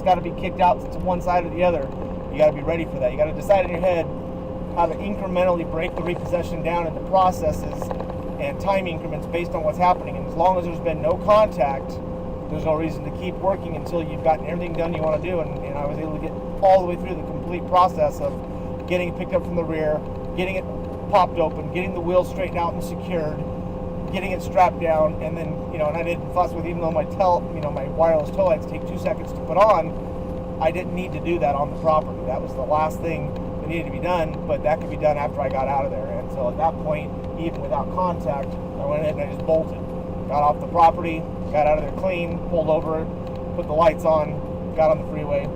it's got to be kicked out to one side or the other. You got to be ready for that. You got to decide in your head how to incrementally break the repossession down into processes and time increments based on what's happening. And as long as there's been no contact, there's no reason to keep working until you've gotten everything done you want to do. And I was able to get all the way through the complete process of getting it picked up from the rear, getting it popped open, getting the wheels straightened out and secured, getting it strapped down, and then, and I didn't fuss with, even though my wireless tow lights take 2 seconds to put on, I didn't need to do that on the property. That was the last thing that needed to be done, but that could be done after I got out of there. And so at that point, even without contact, I went ahead and I just bolted. Got off the property, got out of there clean, pulled over, put the lights on, got on the freeway,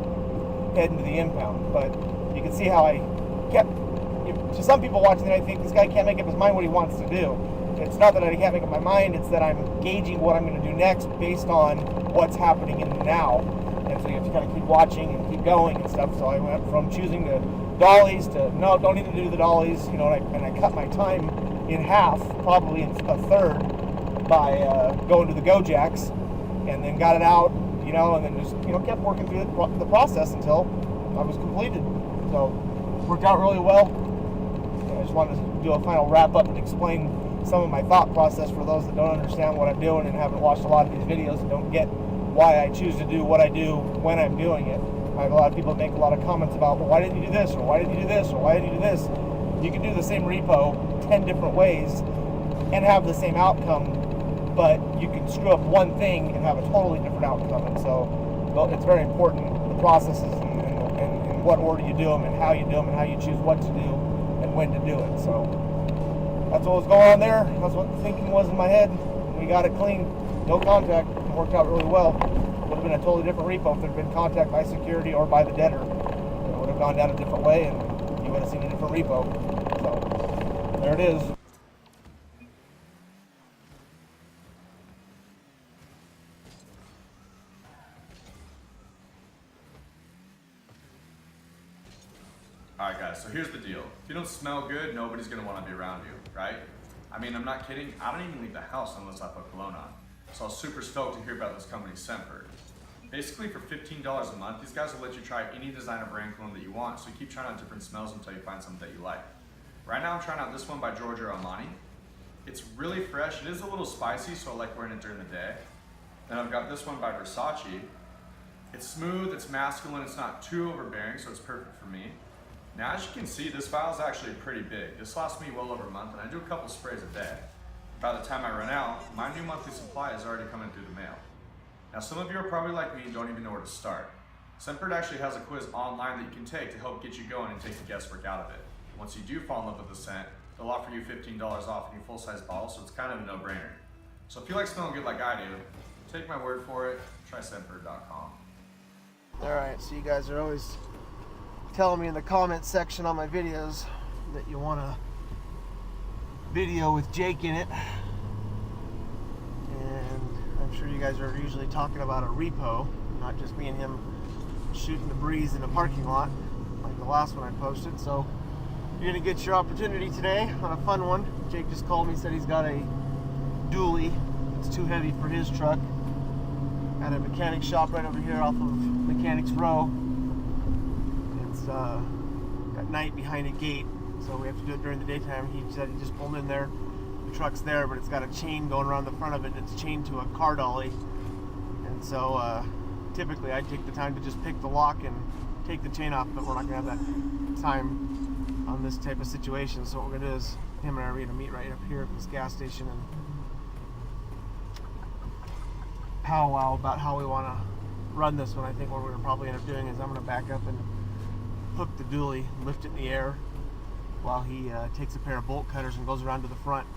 heading to the impound. But you can see how I kept, to some people watching it, I think this guy can't make up his mind what he wants to do. It's not that I can't make up my mind, it's that I'm gauging what I'm going to do next based on what's happening in the now. And so you have to kind of keep watching and keep going and stuff. So I went from choosing the dollies to, no, don't even do the dollies, and I cut my time in half, probably in a third, by going to the Go Jacks, and then got it out, and then just, kept working through the process until I was completed. So worked out really well. I just wanted to do a final wrap up and explain some of my thought process for those that don't understand what I'm doing and haven't watched a lot of these videos and don't get why I choose to do what I do when I'm doing it. I have a lot of people that make a lot of comments about, well, why didn't you do this, or why didn't you do this, or why didn't you do this? You can do the same repo 10 different ways and have the same outcome, but you can screw up one thing and have a totally different outcome. And so it's very important, the processes and in what order you do them and how you do them and how you choose what to do and when to do it. So that's what was going on there. That's what the thinking was in my head. We got it clean, no contact. It worked out really well. Would have been a totally different repo if there had been contact by security or by the debtor. It would have gone down a different way and you would have seen a different repo. So there it is. Alright guys, so here's the deal. If you don't smell good, nobody's going to want to be around you, right? I mean, I'm not kidding. I don't even leave the house unless I put cologne on. So I was super stoked to hear about this company, Semper. Basically, for $15 a month, these guys will let you try any designer brand cologne that you want, so you keep trying out different smells until you find something that you like. Right now I'm trying out this one by Giorgio Armani. It's really fresh. It is a little spicy, so I like wearing it during the day. Then I've got this one by Versace. It's smooth, it's masculine, it's not too overbearing, so it's perfect for me. Now, as you can see, this vial is actually pretty big. This lasts me well over a month, and I do a couple sprays a day. By the time I run out, my new monthly supply is already coming through the mail. Now, some of you are probably like me and don't even know where to start. Semper actually has a quiz online that you can take to help get you going and take the guesswork out of it. Once you do fall in love with the scent, they'll offer you $15 off any full-size bottle, so it's kind of a no-brainer. So if you like smelling good like I do, take my word for it, try Semper.com. Alright, so you guys are always telling me in the comments section on my videos that you want a video with Jake in it, and I'm sure you guys are usually talking about a repo, not just me and him shooting the breeze in a parking lot like the last one I posted. So you're gonna get your opportunity today on a fun one. Jake just called me, said he's got a dually. It's too heavy for his truck at a mechanic shop right over here off of Mechanics Row. It's at night behind a gate, so we have to do it during the daytime. He said he just pulled in there. The truck's there, but it's got a chain going around the front of it. It's chained to a car dolly, and so typically I take the time to just pick the lock and take the chain off, but we're not gonna have that time on this type of situation. So what we're gonna do is him and I are gonna meet right up here at this gas station and powwow about how we want to run this one. I think what we're gonna probably end up doing is I'm gonna back up and hook the dually, lift it in the air, while he takes a pair of bolt cutters and goes around to the front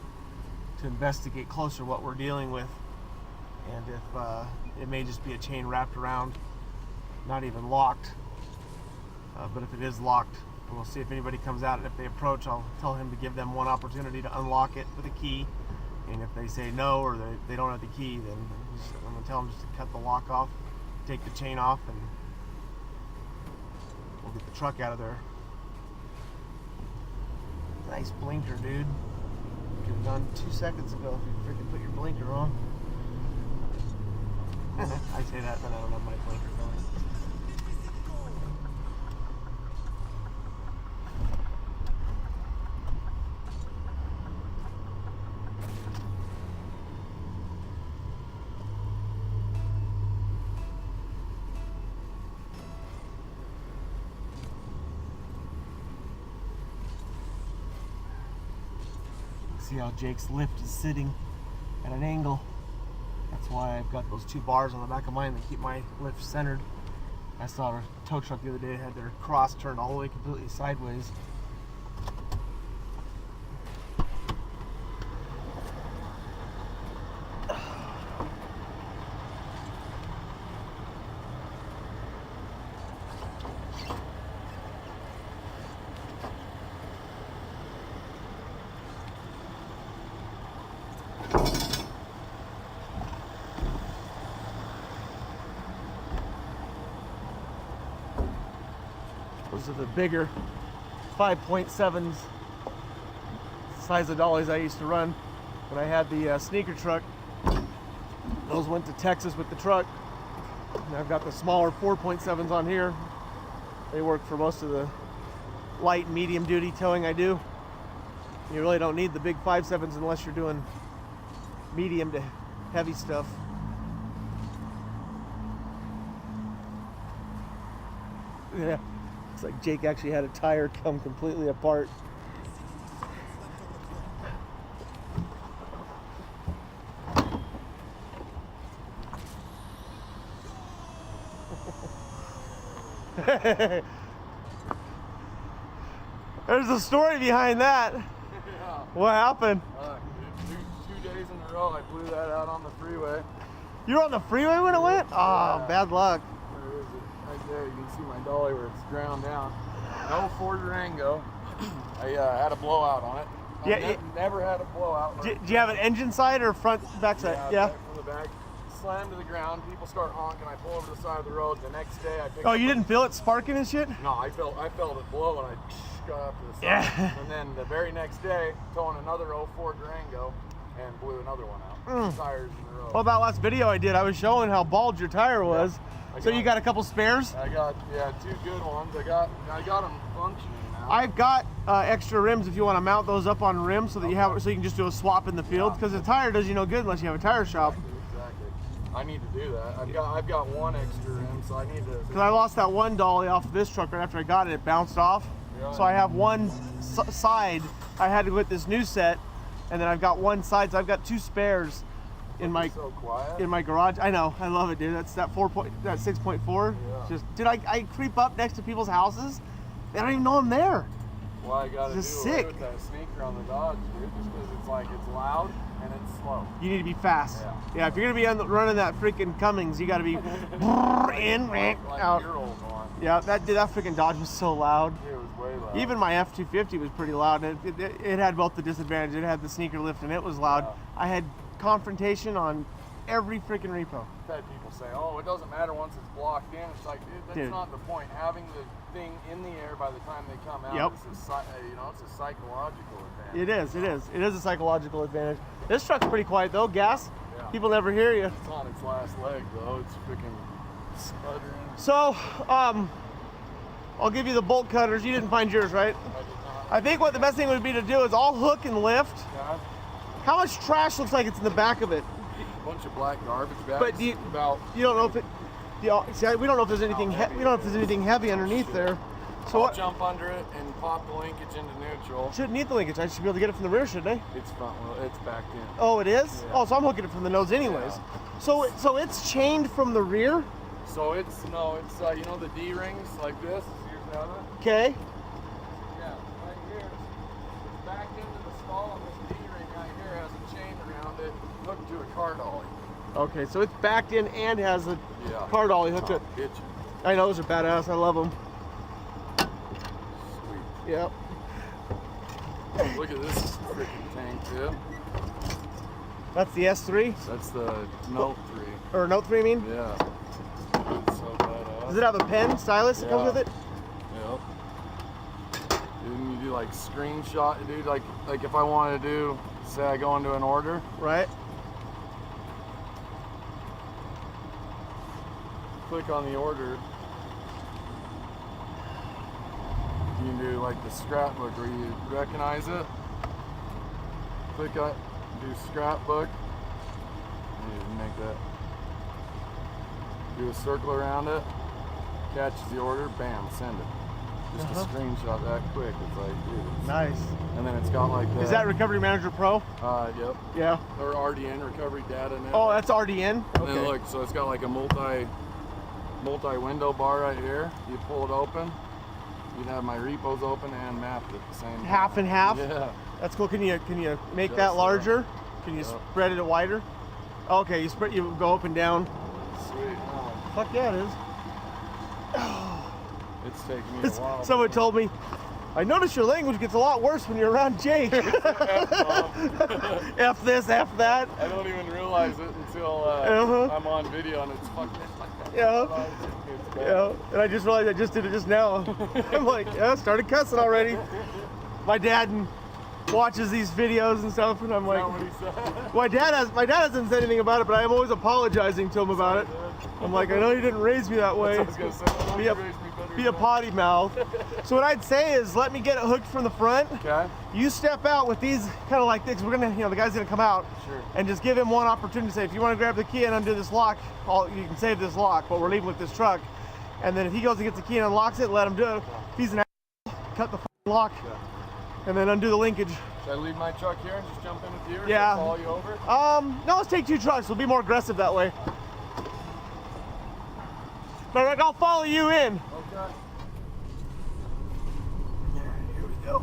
to investigate closer what we're dealing with, and if it may just be a chain wrapped around, not even locked, but if it is locked, we'll see if anybody comes out, and if they approach, I'll tell him to give them one opportunity to unlock it with a key, and if they say no or they don't have the key, then I'm going to tell them just to cut the lock off, take the chain off, and we'll get the truck out of there. Nice blinker, dude. Could have done 2 seconds ago if you freaking put your blinker on. I say that, then I don't have my blinker going. See how Jake's lift is sitting at an angle. That's why I've got those 2 bars on the back of mine that keep my lift centered. I saw a tow truck the other day had their cross turned all the way completely sideways. Those are the bigger 5.7s, size of dollies I used to run when I had the sneaker truck. Those went to Texas with the truck. And I've got the smaller 4.7s on here. They work for most of the light and medium duty towing I do. You really don't need the big 5.7s unless you're doing medium to heavy stuff. Yeah. Looks like Jake actually had a tire come completely apart. There's a story behind that. Yeah. What happened? Two days in a row, I blew that out on the freeway. You were on the freeway when it went? Oh, Yeah. bad luck. Where is it? Right there. You can see my dolly where it's ground down. No Ford Durango. I had a blowout on it. Yeah, Never had a blowout. Do you have an engine side or front, back side? Yeah. Back from the back. Slammed to the ground. People start honking. I pull over to the side of the road. The next day, I picked Oh, up you a- didn't feel it sparking and shit? No, I felt it blow, and I got up to the side. Yeah. And then the very next day, towing another 04 Durango and blew another one out. 2 tires in a row. Well, that last video I did, I was showing how bald your tire was. I So got- you got a couple spares? I got 2 good ones. I got them functioning now. I've got extra rims if you want to mount those up on rims so that you have so you can just do a swap in the field, because the tire does you no good unless you have a tire shop. Exactly. I need to do that. I've got 1 extra rim, so I need to. Because I lost that one dolly off of this truck right after I got it. It bounced off. Yeah. So I have one side. I had to put this new set, and then I've got one side. So I've got 2 spares in my So quiet. in my garage. I know. I love it, dude. That's that 6.4. Yeah. Just dude, I creep up next to people's houses. They don't even know I'm there. Well, I got to do Just away sick. with that sneaker on the Dodge, dude, just because it's like it's loud and it's slow. You need to be fast. Yeah. If you're gonna be running that freaking Cummings, you got to be in, Like out. your old one. Yeah, that freaking Dodge was so loud. It was way loud. Even my F-250 was pretty loud. It had both the disadvantage. It had the sneaker lift and it was loud. Yeah. I had confrontation on every freaking repo. I've had people say, "Oh, it doesn't matter once it's blocked in." It's like, dude, that's Dude. not the point. Having the thing in the air by the time they come out, Yep. it's a psychological advantage. It is a psychological advantage. This truck's pretty quiet though. Gas, Yeah. people never hear you. It's on its last leg though. It's freaking sputtering. So, I'll give you the bolt cutters. You didn't find yours, right? I did not. I think what the best thing would be to do is I'll hook and lift. Yeah, How much trash looks like it's in the back of it? a bunch of black garbage bags. But do you- about You don't know if it. See, we don't know if there's anything. We don't know if there's anything heavy underneath there. So I'll what? jump under it and pop the linkage into neutral. Shouldn't need the linkage. I should be able to get it from the rear, shouldn't I? It's front wheel. It's backed in. Oh, it is. Yeah. Oh, so I'm hooking it from the nose, anyways. So it's chained from the rear. So it's you know the D rings like this. Here's the other. Okay. Yeah, right here. It's backed into the stall, and this D ring right here has a chain around it, hooked to a car dolly. Okay, so it's backed in and has a Yeah. car dolly hooked up. Bitch. I know those are badass. I love them. Sweet. Yep. Look at this freaking tank too. That's the S3 That's the Note 3. or Note 3. I mean, Yeah. It's so badass. does it have a pen stylus that comes Yeah. with it? Yep. And you do like screenshot, dude. Like if I want to do, say I go into an order. Right. Click on the order. You can do like the scrapbook where you recognize it. Click on, do scrapbook. You make that. Do a circle around it. Catches the order. Bam. Send it. just a screenshot that quick. It's like, dude. It's, Nice. And then it's got like the. Is that Recovery Manager Pro? Yep. Yeah. Or RDN, Recovery Data Network. Oh, that's RDN? And then look, so it's got like a multi-window bar right here. You pull it open. You can have my repos open and mapped at the same time. Half and half? Yeah. That's cool. Can you make Just that larger? so. Can you spread it wider? Okay, you go up and down. Sweet. Oh, Fuck yeah, it is. it's taking me a while. Someone told me, I noticed your language gets a lot worse when you're around Jake. F this, F that. I don't even realize it until I'm on video and it's fuck this, fuck that. Yeah. Yeah. And I just realized I just did it just now. I'm like, yeah, started cussing already. My dad watches these videos and stuff, and I'm like, my dad hasn't said anything about it, but I'm always apologizing to him about it. I'm like, I know you didn't raise me that way. Be a potty mouth. So what I'd say is, let me get it hooked from the front. Okay. You step out with these kind of like this. We're gonna, the guy's gonna come out. Sure. And just give him one opportunity to say, if you want to grab the key and undo this lock, you can save this lock. But we're leaving with this truck. And then if he goes and gets the key and unlocks it, let him do it. If he's an asshole, cut the lock. Yeah. And then undo the linkage. Should I leave my truck here and just jump in with you? Or yeah. Follow you over? No, let's take 2 trucks. We'll be more aggressive that way. But like, I'll follow you in. Okay. Here we go.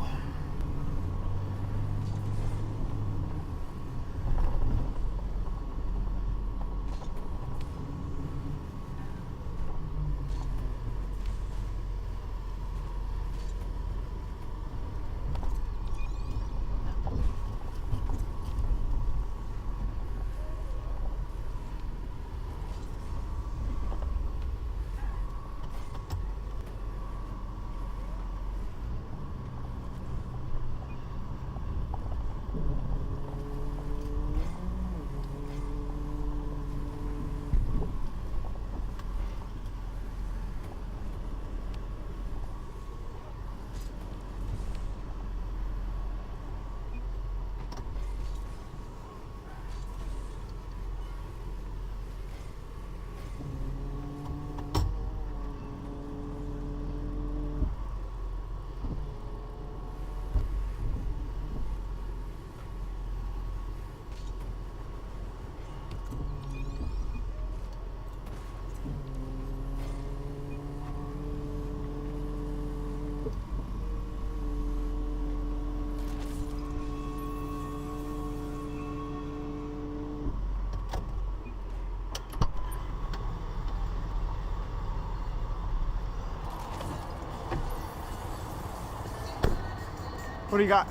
What do you got?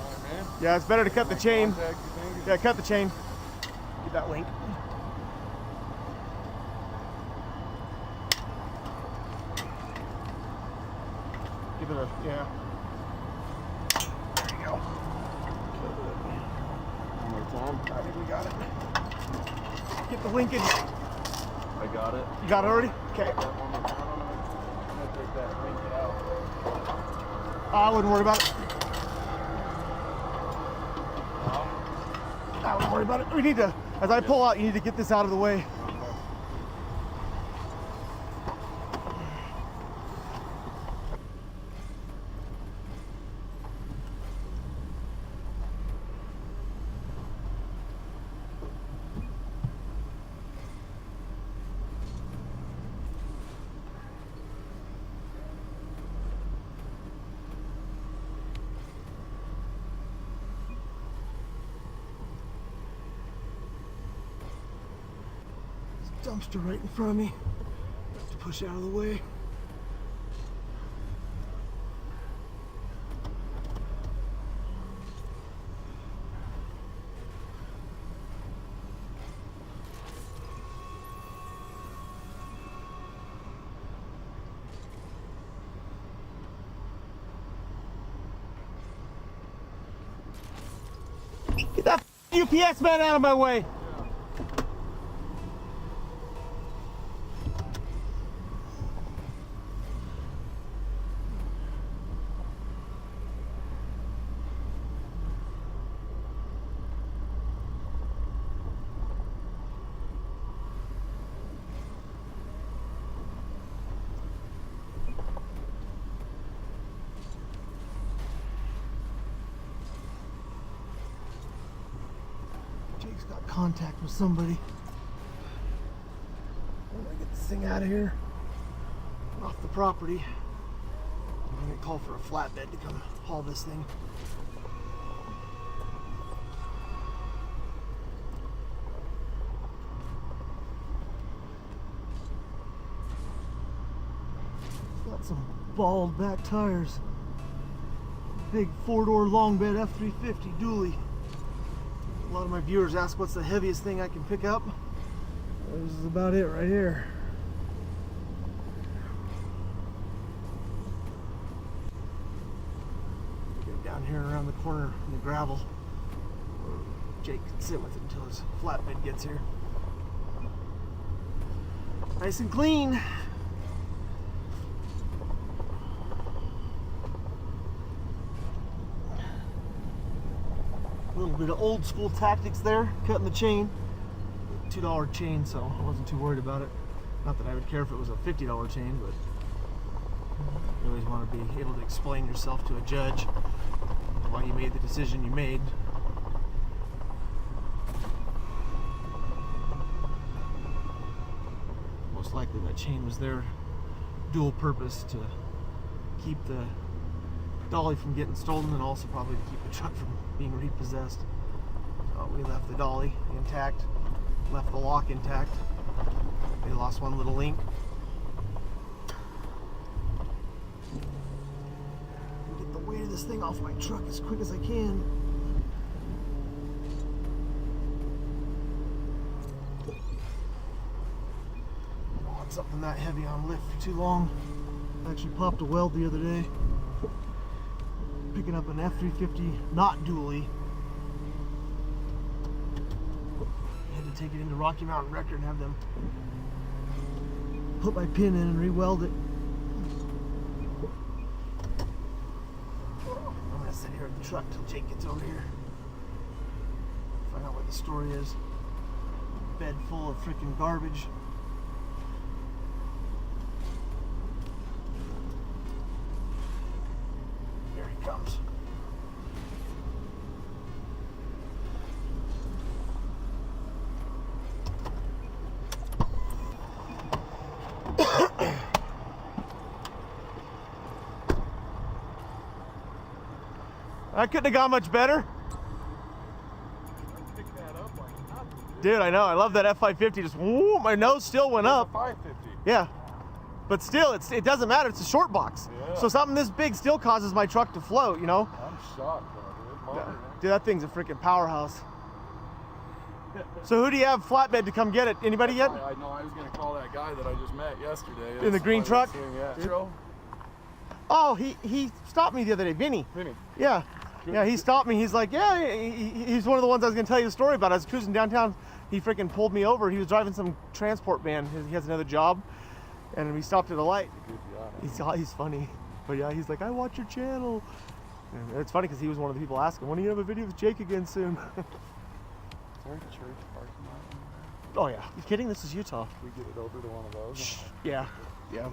Alright, man. Yeah, it's better to cut the chain. Contact, you think? Yeah, cut the chain. Get that link. Give it a, yeah. There you go. One more time. I think we got it. Get the linkage. I got it. You got it already? Okay. One more time. I'm gonna take that link out. I wouldn't worry about it. I wouldn't worry about it. We need to, as I pull out, you need to get this out of the way. Dumpster right in front of me. Have to push out of the way. Get that UPS man out of my way. Jake's got contact with somebody. I'm gonna get this thing out of here, off the property. I'm gonna call for a flatbed to come haul this thing. Got some bald back tires. Big 4-door long bed F350 dually. A lot of my viewers ask what's the heaviest thing I can pick up. This is about it right here. Get down here around the corner in the gravel. Jake can sit with it until his flatbed gets here. Nice and clean. A little bit of old school tactics there, cutting the chain. $2 chain, so I wasn't too worried about it. Not that I would care if it was a $50 chain, but you always want to be able to explain yourself to a judge why you made the decision you made. Most likely that chain was there dual purpose to keep the dolly from getting stolen and also probably to keep the truck from being repossessed. So we left the dolly intact, left the lock intact. They lost one little link. Get the weight of this thing off my truck as quick as I can. Don't want something that heavy on lift for too long. I actually popped a weld the other day. Picking up an F350 not dually. Had to take it into Rocky Mountain Record and have them put my pin in and re-weld it. I'm gonna sit here at the truck till Jake gets over here. Find out what the story is. Bed full of freaking garbage. Here he comes. I couldn't have gone much better. Dude, I know. I love that F550. Just whoop, my nose still went up. 550. Yeah. But still, it doesn't matter. It's a short box. Yeah. So something this big still causes my truck to float, you know? I'm shocked, though, dude. Dude, that thing's a freaking powerhouse. So who do you have flatbed to come get it? Anybody yet? I know. I was going to call that guy that I just met yesterday. In the green truck? Yeah. Oh, he stopped me the other day. Vinny. Yeah. Yeah, he stopped me. He's like, yeah, he's one of the ones I was going to tell you the story about. I was cruising downtown. He freaking pulled me over. He was driving some transport van. He has another job. And we stopped at a light. He's funny. But yeah, he's like, I watch your channel. And it's funny because he was one of the people asking, when are you going to have a video with Jake again soon? Is there a church parking lot? Oh yeah. You kidding? This is Utah. We get it over to one of those. Yeah. Yeah.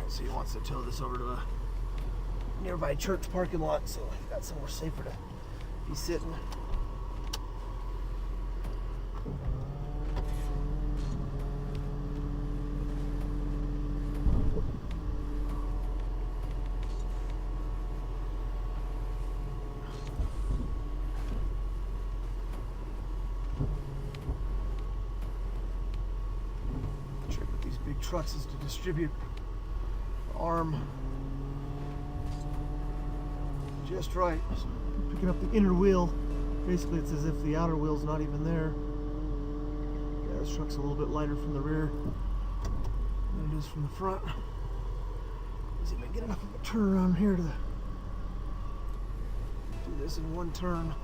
So he wants to tow this over to a nearby church parking lot, so I've got somewhere safer to be sitting. The trick with these big trucks is to distribute arm just right. So picking up the inner wheel, basically it's as if the outer wheel's not even there. Yeah, this truck's a little bit lighter from the rear than it is from the front. Let's see if I can get enough of a turnaround here to do this in one turn.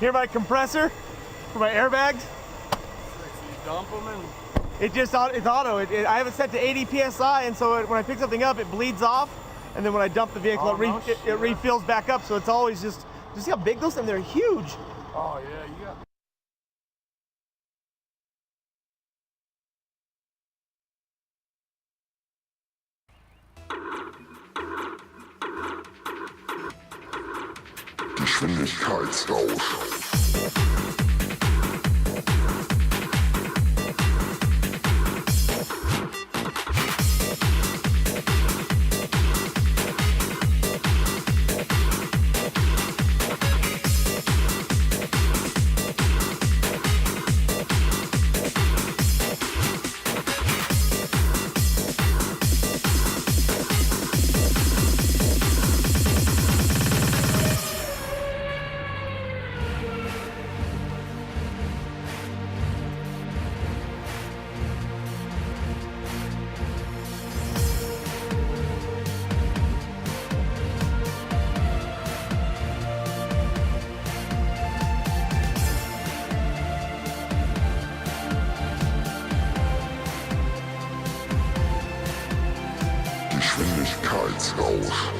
Hear my compressor for my airbags? So you dump them and It's auto. I have it set to 80 PSI, and so when I pick something up, it bleeds off, and then when I dump the vehicle, it refills back up. So it's always just see how big those things? They're huge. oh yeah, you got. Geschwindigkeitsrausch. Geschwindigkeitsrausch.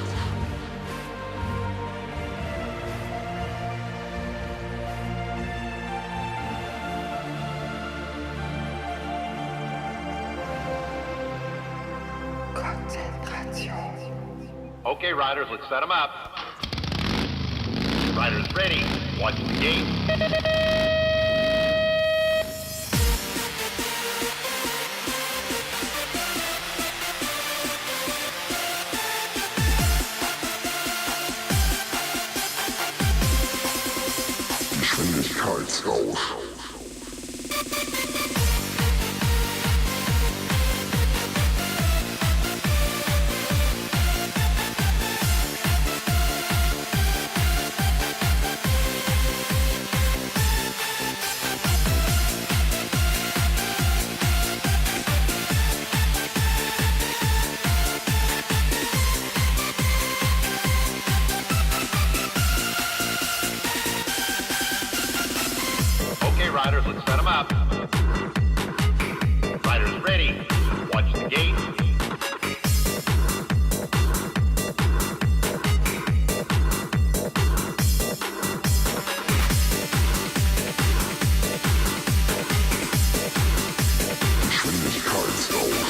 Okay, riders, let's set them up. Riders ready. Watch the gate. Geschwindigkeitsrausch. Okay, riders, let's set them up. Riders ready. Watch the gate. Geschwindigkeitsrausch.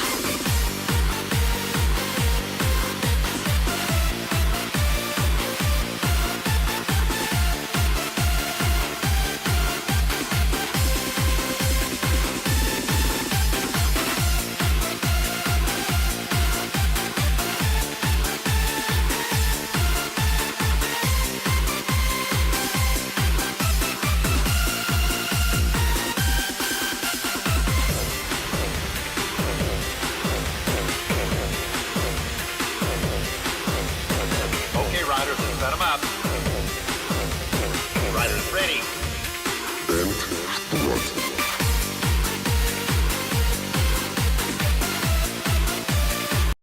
Okay, riders, let's set them up. Riders ready. Endspurt.